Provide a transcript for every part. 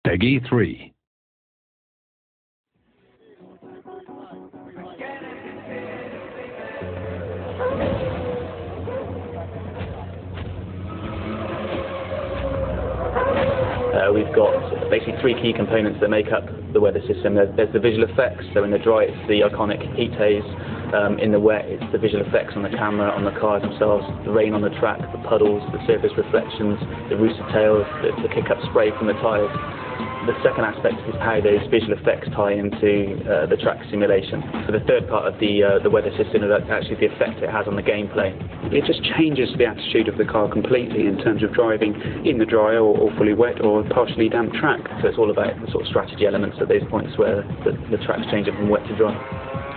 Peggy 3. We've got basically three key components that make up the weather system. There's the visual effects, so in the dry it's the iconic heat haze, in the wet it's the visual effects on the camera, on the cars themselves, the rain on the track, the puddles, the surface reflections, the rooster tails, the kick-up spray from the tyres. The second aspect is how those visual effects tie into the track simulation. So the third part of the weather system is actually the effect it has on the gameplay. It just changes the attitude of the car completely in terms of driving in the dry or fully wet or partially damp track. So it's all about the sort of strategy elements at those points where the track's changing from wet to dry.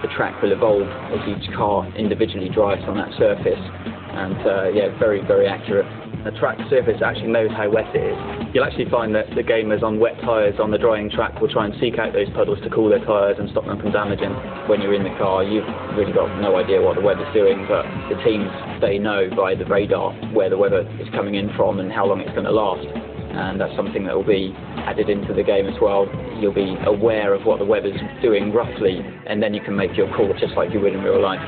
The track will evolve as each car individually drives on that surface, and yeah, very, very accurate. The track surface actually knows how wet it is. You'll actually find that the gamers on wet tyres on the drying track will try and seek out those puddles to cool their tyres and stop them from damaging. When you're in the car, you've really got no idea what the weather's doing, but the teams, they know by the radar where the weather is coming in from and how long it's going to last. And that's something that will be added into the game as well. You'll be aware of what the weather's doing roughly, and then you can make your call just like you would in real life.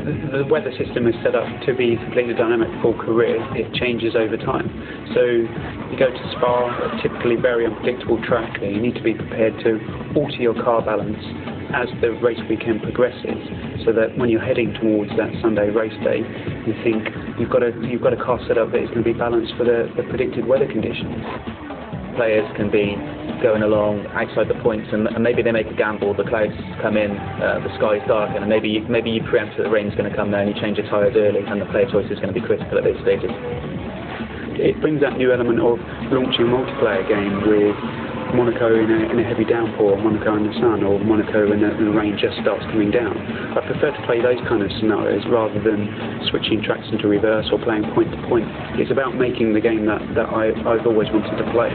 The weather system is set up to be completely dynamic for career. It changes over time. So you go to Spa, a typically very unpredictable track. You need to be prepared to alter your car balance as the race weekend progresses, so that when you're heading towards that Sunday race day, you think you've got a car set up that is going to be balanced for the predicted weather conditions. Players can be going along outside the points, and maybe they make a gamble. The clouds come in, the sky's dark, and maybe you preempt that the rain's going to come there, and you change your tyres early, and the player choice is going to be critical at those stages. It brings that new element of launching a multiplayer game with Monaco in a heavy downpour, Monaco in the sun, or Monaco when the rain just starts coming down. I prefer to play those kind of scenarios rather than switching tracks into reverse or playing point to point. It's about making the game that I've always wanted to play.